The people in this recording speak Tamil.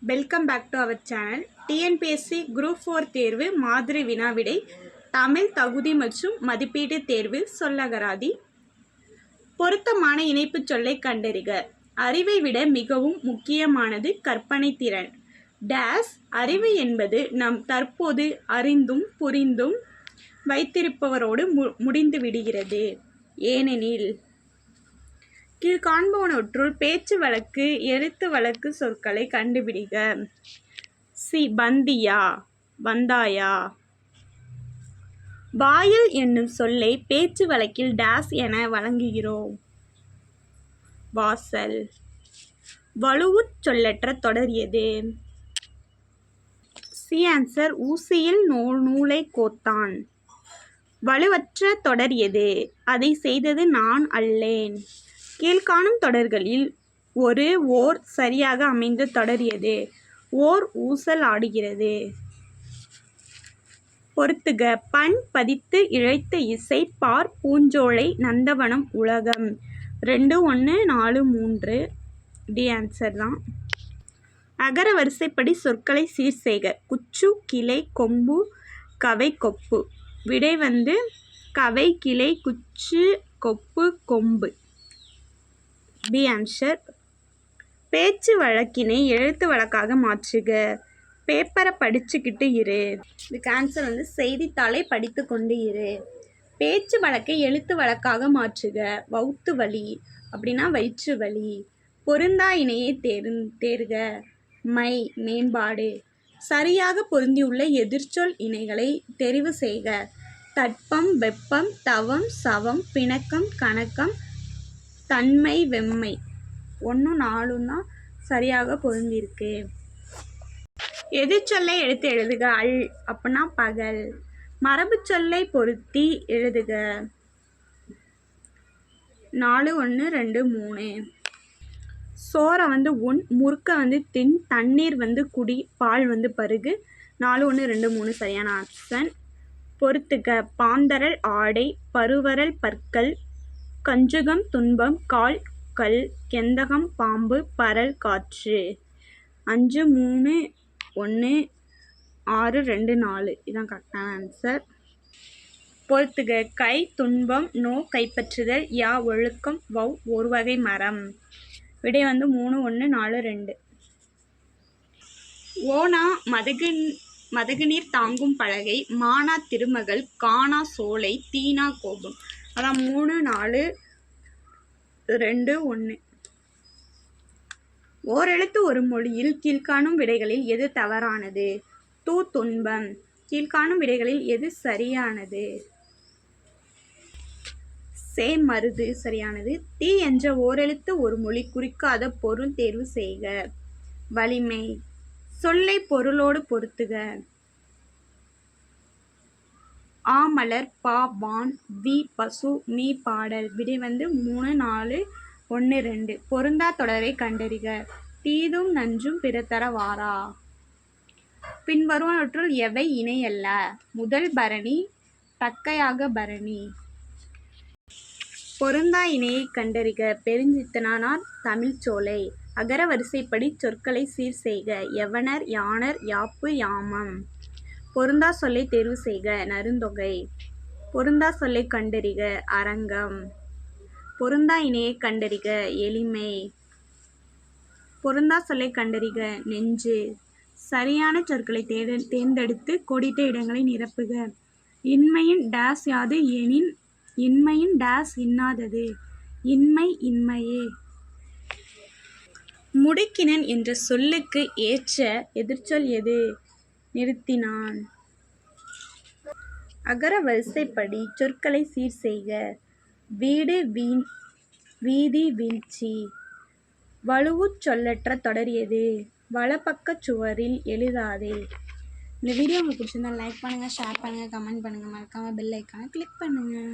Welcome back to our channel. TNPSC group 4 தேர்வு மாதிரி வினாவிடை தமிழ் தகுதி மற்றும் மதிப்பீட்டு தேர்வு சொல்லகராதி. பொருத்தமான இணைப்பு சொல்லை கண்டறிக. அறிவை விட மிகவும் முக்கியமானது கற்பனை திறன். டேஸ் அறிவு என்பது நம் தற்போது அறிந்தும் புரிந்தும் வைத்திருப்பவரோடு முடிந்து விடுகிறது. ஏனெனில் கீழ்காண்பவற்றுள் பேச்சு வழக்கு எழுத்து வழக்கு சொற்களை கண்டுபிடிக. பந்தியா வந்தாயா. வாயில் என்னும் சொல்லை பேச்சு வழக்கில் டேஸ் என வழங்குகிறோம். வாசல். வலுவுச் சொல்லற்ற தொடர் எது? ஆன்சர் ஊசியில் நூலை கோத்தான். வலுவற்ற தொடர் எது? அதை செய்தது நான் அல்லேன். கீழ்காணும் தொடர்களில் ஓர் சரியாக அமைந்த தொடர் எது? ஓர் ஊசல் ஆடுகிறது. பொறுத்துக. பண் பதித்து இழைத்த இசை பார் பூஞ்சோலை நந்தவனம் உலகம். 2 1 4 3 டி ஆன்சர் தான். அகர வரிசைப்படி சொற்களை சீர் செய்க. குச்சு கிளை கொம்பு கவை கொப்பு. விடை கவை கிளை குச்சு கொப்பு கொம்பு. B answer. பேச்சு வழக்கினை எழுத்து வழக்காக மாற்றுக. பேப்பரை படிச்சுக்கிட்டு இரு. இதுக்கு ஆன்சர் செய்தித்தாளை படித்து கொண்டு இரு. பேச்சு வழக்கை எழுத்து வழக்காக மாற்றுக. வவுத்து வலி அப்படின்னா வயிற்று வலி. பொருந்தா இணையை தேர்க. மை மேம்பாடு. சரியாக பொருந்தியுள்ள எதிர்ச்சொல் இணைகளை தெரிவு செய்க. தட்பம் வெப்பம் தவம் சவம் பிணக்கம் கணக்கம் தன்மை வெம்மை. 1 4 தான் சரியாக பொருந்திருக்கு. எதிர்ச்சொல்லை எடுத்து எழுதுக. அல் அப்படின்னா பகல். மரபு சொல்லை பொருத்தி எழுதுக. 4 1 2 3. சோறை உண், முறுக்க தின், தண்ணீர் குடி, பால் பருகு. 4 1 2 3 சரியான ஆப்ஷன். பொறுத்துக. பாந்தரல் ஆடை பருவரல் பற்கள் கஞ்சுகம் துன்பம் கால் கல் கெந்தகம் பாம்பு பரல் காற்று. 5 3 1 6 2 4 இதுதான் கரெக்டான ஆன்சர். பொறுத்துக. கை துன்பம் நோ கைப்பற்றுதல் யா ஒழுக்கம் வவ் ஒரு வகை மரம். விடை 3 1 4 2. ஓனா மதகுநீர் தாங்கும் பலகை மானா திருமகள் காணா சோலை தீனா கோபம். அதான் 3 4 2 1. ஓரெழுத்து ஒரு மொழியில் கீழ்காணும் விடைகளில் எது தவறானது? துன்பம். கீழ்காணும் விடைகளில் எது சரியானது? மருது சரியானது. தீ என்ற ஓரெழுத்து ஒரு மொழி குறிக்காத பொருள் தேர்வு செய்க. வலிமை. சொல்லை பொருளோடு பொருத்துக. ஆமலர் பா வான் வி பசு மீ பாடல். விடை 3 4 1 2. பொருந்தா தொடரை கண்டறிக. தீதும் நன்றும் பிறத்தர வாரா. பின்வருவனற்றுள் எவை இணையல்ல? முதல் பரணி தக்கையாக பரணி. பொருந்தா இணையை கண்டறிக. பெருஞ்சித்தனார் தமிழ்ச்சோலை. அகர வரிசைப்படி சொற்களை சீர் செய்க. யவனர் யானர் யாப்பு யாமம். பொருந்தா சொல்லை தேர்வு செய்க. நருந்தொகை. பொருந்தா சொல்லை கண்டறிக. அரங்கம். பொருந்தா இணையை கண்டறிக. எளிமை. பொருந்தா சொல்லை கண்டறிக. நெஞ்சு. சரியான சொற்களை தேர்ந்தெடுத்து கோடிட்ட இடங்களை நிரப்புக. இன்மையின் டேஸ் யாது எனின் இன்மையின் டேஸ் இன்னாதது. இன்மை இன்மையே. முடுக்கினன் என்ற சொல்லுக்கு ஏற்ற எதிர்ச்சொல் எது? நிறுத்தினான். அகர வரிசைப்படி சொற்களை சீர் செய்க. வீடு வீதி வீழ்ச்சி. வலுவுச் சொல்லற்ற தொடர் எது? வலப்பக்க சுவரில் எழுதாதே. இந்த வீடியோ உங்களுக்கு பிடிச்சிருந்தா லைக் பண்ணுங்கள், ஷேர் பண்ணுங்கள், கமெண்ட் பண்ணுங்கள், மறக்காமல் பெல் ஐக்கானை கிளிக் பண்ணுங்கள்.